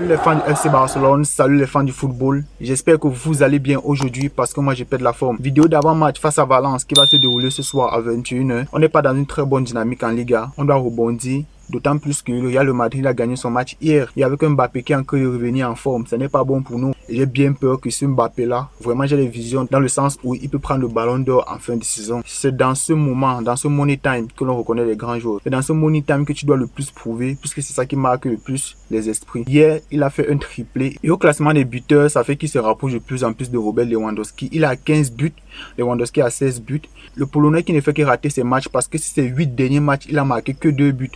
Salut les fans du FC Barcelone, salut les fans du football. J'espère que vous allez bien aujourd'hui parce que moi j'ai perdu la forme. Vidéo d'avant-match face à Valence qui va se dérouler ce soir à 21h. On n'est pas dans une très bonne dynamique en Liga. On doit rebondir. D'autant plus que le Real Madrid a gagné son match hier. Et avec un Mbappé qui est encore revenu en forme, ce n'est pas bon pour nous. Et j'ai bien peur que ce Mbappé-là, vraiment j'ai des visions dans le sens où il peut prendre le ballon d'or en fin de saison. C'est dans ce moment, dans ce money time que l'on reconnaît les grands joueurs. C'est dans ce money time que tu dois le plus prouver, puisque c'est ça qui marque le plus les esprits. Hier, il a fait un triplé. Et au classement des buteurs, ça fait qu'il se rapproche de plus en plus de Robert Lewandowski. Il a 15 buts, Lewandowski a 16 buts. Le Polonais qui ne fait que rater ses matchs parce que sur ses 8 derniers matchs, il a marqué que 2 buts.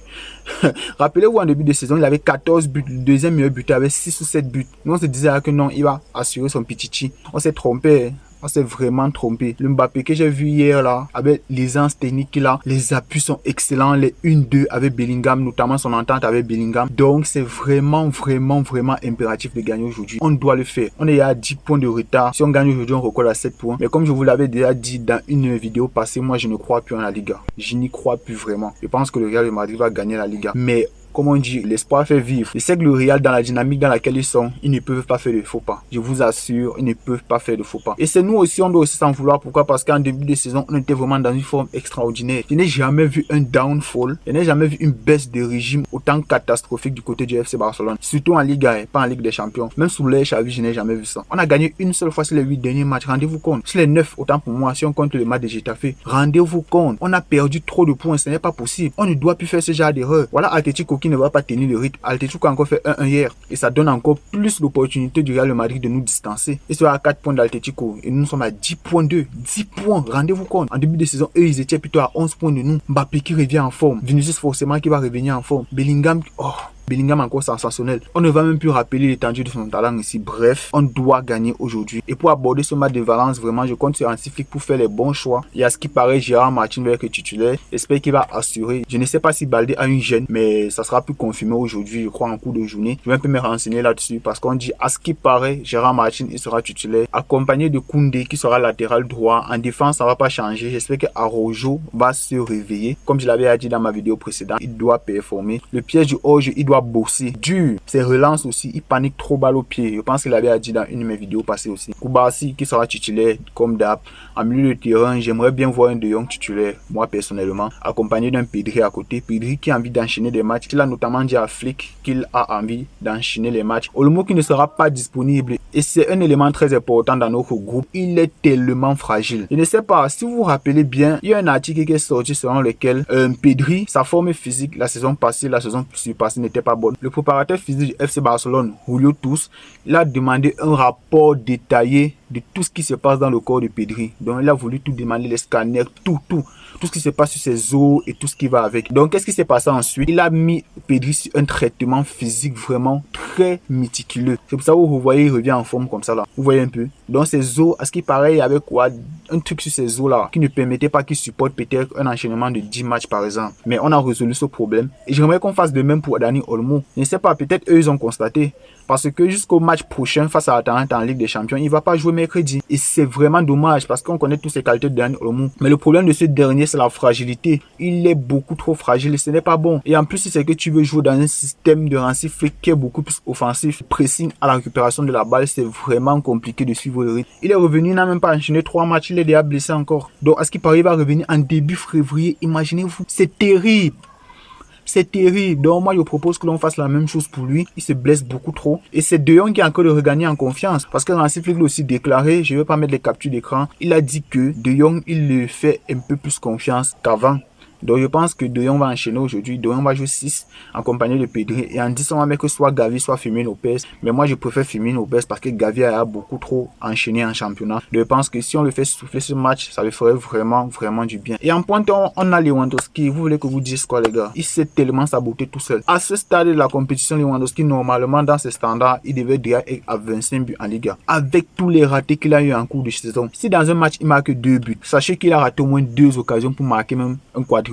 Rappelez-vous, en début de saison, il avait 14 buts. Le deuxième meilleur buteur avait 6 ou 7 buts. Nous, on se disait que non, il va assurer son pichichi. On s'est trompé. On s'est vraiment trompé. Le Mbappé que j'ai vu hier là, avec l'aisance technique qu'il a, les appuis sont excellents, les 1-2 avec Bellingham, notamment son entente avec Bellingham. Donc c'est vraiment impératif de gagner aujourd'hui. On doit le faire. On est à 10 points de retard. Si on gagne aujourd'hui, on recolle à 7 points. Mais comme je vous l'avais déjà dit dans une vidéo passée, moi je ne crois plus en la Liga. Je n'y crois plus vraiment. Je pense que le Real Madrid va gagner la Liga. Mais comme on dit, l'espoir fait vivre. Je sais que le Real, dans la dynamique dans laquelle ils sont, ils ne peuvent pas faire de faux pas. Je vous assure, ils ne peuvent pas faire de faux pas. Et c'est nous aussi, on doit aussi s'en vouloir. Pourquoi? Parce qu'en début de saison, on était vraiment dans une forme extraordinaire. Je n'ai jamais vu un downfall. Je n'ai jamais vu une baisse de régime autant catastrophique du côté du FC Barcelone. Surtout en Liga, pas en Ligue des Champions. Même sous les Xavi, je n'ai jamais vu ça. On a gagné une seule fois sur les 8 derniers matchs. Rendez-vous compte. Sur les 9, autant pour moi, si on compte le match de Getafe, rendez-vous compte. On a perdu trop de points. Ce n'est pas possible. On ne doit plus faire ce genre d'erreur. Voilà Atletico qui ne va pas tenir le rythme. Atletico a encore fait 1-1 hier. Et ça donne encore plus l'opportunité du Real Madrid de nous distancer. Ils sont à 4 points d'Atletico. Et nous sommes à 10.2. 10 points. Rendez-vous compte. En début de saison, eux, ils étaient plutôt à 11 points de nous. Mbappé qui revient en forme. Vinicius forcément qui va revenir en forme. Bellingham, Bellingham encore sensationnel. On ne va même plus rappeler l'étendue de son talent ici. Bref, on doit gagner aujourd'hui. Et pour aborder ce match de Valence, vraiment, je compte sur Hansi Flick pour faire les bons choix. Et à ce qui paraît, Gérard Martin va être titulaire. J'espère qu'il va assurer. Je ne sais pas si Baldé a une gêne, mais ça sera plus confirmé aujourd'hui, je crois, en cours de journée. Je vais un peu me renseigner là-dessus parce qu'on dit, à ce qui paraît, Gérard Martin, il sera titulaire. Accompagné de Koundé qui sera latéral droit. En défense, ça ne va pas changer. J'espère que Araujo va se réveiller. Comme je l'avais dit dans ma vidéo précédente, il doit performer. Le piège du hors-jeu, il doit bosser. Dur. Ses relances aussi, il panique trop balle au pied. Je pense qu'il avait dit dans une de mes vidéos passées aussi. Koubarsi qui sera titulaire comme d'hab. En milieu de terrain, j'aimerais bien voir un De Jong titulaire, moi personnellement, accompagné d'un Pedri à côté. Pedri qui a envie d'enchaîner des matchs. Il a notamment dit à Flick qu'il a envie d'enchaîner les matchs. Olmo qui ne sera pas disponible. Et c'est un élément très important dans notre groupe. Il est tellement fragile. Je ne sais pas, si vous vous rappelez bien, il y a un article qui est sorti selon lequel Pedri, sa forme physique la saison passée, la saison surpassée n'était pas bonne. Le préparateur physique du FC Barcelone, Julio Tous, il a demandé un rapport détaillé de tout ce qui se passe dans le corps de Pedri. Donc il a voulu tout demander, les scanners, tout ce qui se passe sur ses os et tout ce qui va avec. Donc qu'est-ce qui s'est passé ensuite? Il a mis Pedri sur un traitement physique vraiment très méticuleux. C'est pour ça que vous voyez, il revient en forme comme ça là. Vous voyez un peu. Donc ses os, à ce qui paraît, il y avait quoi? Un truc sur ses os là qui ne permettait pas qu'il supporte peut-être un enchaînement de 10 matchs par exemple. Mais on a résolu ce problème. Et j'aimerais qu'on fasse de même pour Dani Olmo. Je ne sais pas, peut-être eux ils ont constaté. Parce que jusqu'au match prochain face à Atalanta en Ligue des Champions, il ne va pas jouer mercredi. Et c'est vraiment dommage parce qu'on connaît toutes ses qualités de Dani Olmo. Mais le problème de ce dernier, c'est la fragilité. Il est beaucoup trop fragile et ce n'est pas bon. Et en plus, si c'est que tu veux jouer dans un système de Hansi Flick qui est beaucoup plus offensif, pressing à la récupération de la balle, c'est vraiment compliqué de suivre le rythme. Il est revenu, il n'a même pas enchaîné 3 matchs, il est déjà blessé encore. Donc à ce qui paraît, il va revenir en début février. Imaginez-vous, c'est terrible. C'est terrible. Donc moi je propose que l'on fasse la même chose pour lui. Il se blesse beaucoup trop. Et c'est De Jong qui a encore de regagner en confiance. Parce que Hansi Flick l'a aussi déclaré, je ne vais pas mettre les captures d'écran. Il a dit que De Jong, il le fait un peu plus confiance qu'avant. Donc je pense que De Jong va enchaîner aujourd'hui. De Jong va jouer 6 accompagné de Pedri. Et en 10 on va mettre que soit Gavi soit Firmino Lopez. Mais moi je préfère Firmino Lopez parce que Gavi a beaucoup trop enchaîné en championnat. Donc je pense que si on le fait souffler ce match, ça le ferait vraiment du bien. Et en pointant, on a Lewandowski. Vous voulez que vous dise quoi les gars? Il s'est tellement saboté tout seul. À ce stade de la compétition, Lewandowski normalement dans ses standards, il devait déjà être à 25 buts en Liga. Avec tous les ratés qu'il a eu en cours de saison. Si dans un match il marque 2 buts, sachez qu'il a raté au moins 2 occasions pour marquer même un quadruplé.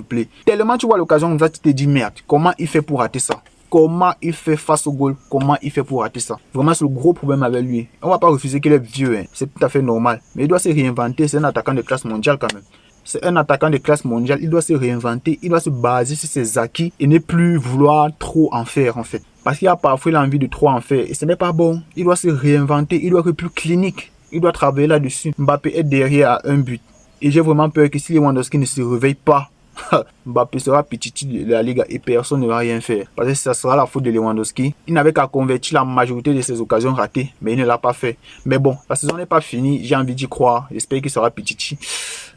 Tellement tu vois l'occasion comme ça, tu te dis merde, comment il fait pour rater ça? Comment il fait face au goal? Comment il fait pour rater ça? Vraiment, c'est le gros problème avec lui. On va pas refuser qu'il est vieux, hein. C'est tout à fait normal. Mais il doit se réinventer. C'est un attaquant de classe mondiale quand même. C'est un attaquant de classe mondiale. Il doit se réinventer. Il doit se baser sur ses acquis et ne plus vouloir trop en faire en fait. Parce qu'il a parfois l'envie de trop en faire. Et ce n'est pas bon. Il doit se réinventer. Il doit être plus clinique. Il doit travailler là-dessus. Mbappé est derrière à un but. Et j'ai vraiment peur que si Lewandowski ne se réveille pas, Mbappé sera petit de la Liga et personne ne va rien faire. Parce que ça sera la faute de Lewandowski. Il n'avait qu'à convertir la majorité de ses occasions ratées, mais il ne l'a pas fait. Mais bon, la saison n'est pas finie. J'ai envie d'y croire. J'espère qu'il sera petit.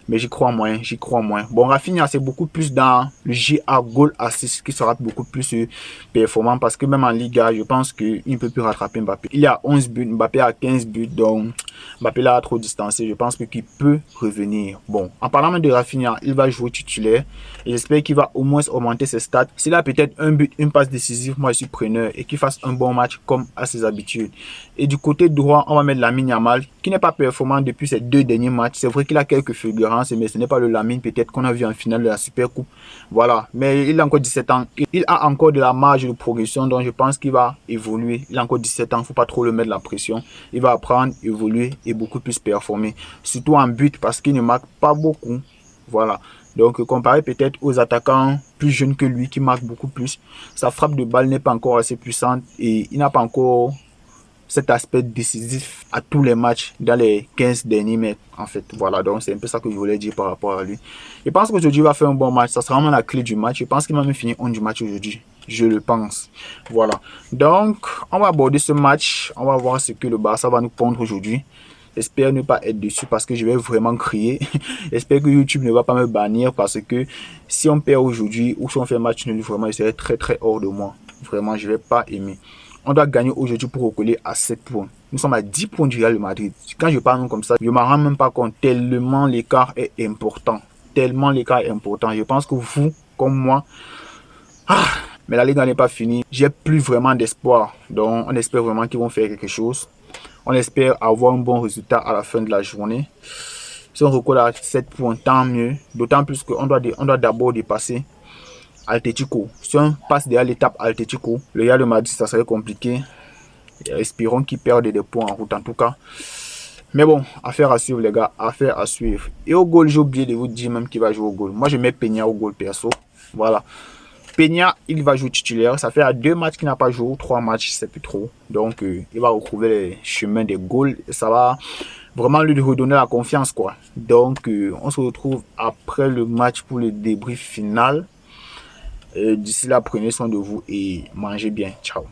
Mais j'y crois moins, j'y crois moins. Bon, Rafinha, c'est beaucoup plus dans le GA goal assist qui sera beaucoup plus performant parce que même en Liga, je pense qu'il ne peut plus rattraper Mbappé. Il y a 11 buts, Mbappé a 15 buts, donc Mbappé l'a trop distancé. Je pense qu'il peut revenir. Bon, en parlant même de Rafinha, il va jouer titulaire et j'espère qu'il va au moins augmenter ses stats. S'il a peut-être un but, une passe décisive, moi je suis preneur et qu'il fasse un bon match comme à ses habitudes. Et du côté droit, on va mettre Lamine Yamal qui n'est pas performant depuis ses 2 derniers matchs. C'est vrai qu'il a quelques fulgurances, mais ce n'est pas le Lamine peut-être qu'on a vu en finale de la Super Coupe. Voilà, mais il a encore 17 ans. Il a encore de la marge de progression, donc je pense qu'il va évoluer. Il a encore 17 ans, il ne faut pas trop le mettre la pression. Il va apprendre, évoluer et beaucoup plus performer. Surtout en but parce qu'il ne marque pas beaucoup. Voilà. Donc comparé peut-être aux attaquants plus jeunes que lui qui marquent beaucoup plus, sa frappe de balle n'est pas encore assez puissante et il n'a pas encore cet aspect décisif à tous les matchs dans les 15 derniers mètres en fait. Voilà, donc c'est un peu ça que je voulais dire par rapport à lui. Je pense qu'aujourd'hui il va faire un bon match, ça sera vraiment la clé du match. Je pense qu'il va même finir on du match aujourd'hui, je le pense. Voilà, donc on va aborder ce match, on va voir ce que le Barça va nous pondre aujourd'hui. J'espère ne pas être dessus parce que je vais vraiment crier. J'espère que YouTube ne va pas me bannir parce que si on perd aujourd'hui ou si on fait match nul, vraiment, je serai très hors de moi. Vraiment, je ne vais pas aimer. On doit gagner aujourd'hui pour recoller à 7 points. Nous sommes à 10 points du Real de Madrid. Quand je parle comme ça, je ne m'en rends même pas compte tellement l'écart est important. Tellement l'écart est important. Je pense que vous, comme moi, mais la Ligue n'est pas finie. J'ai plus vraiment d'espoir. Donc, on espère vraiment qu'ils vont faire quelque chose. On espère avoir un bon résultat à la fin de la journée. Si on recolle à 7 points, tant mieux. D'autant plus qu'on doit d'abord dépasser Atletico. Si on passe derrière l'étape Atletico, le Real de Madrid, ça serait compliqué. Espérons qu'ils perdent des points en route en tout cas. Mais bon, affaire à suivre les gars, affaire à suivre. Et au goal, j'ai oublié de vous dire même qui va jouer au goal. Moi, je mets Peña au goal perso. Voilà. Peña, il va jouer titulaire. Ça fait à 2 matchs qu'il n'a pas joué, 3 matchs, c'est plus trop. Donc, il va retrouver les chemins des goals. Et ça va vraiment lui redonner la confiance, quoi. Donc, on se retrouve après le match pour le débrief final. D'ici là, prenez soin de vous et mangez bien. Ciao.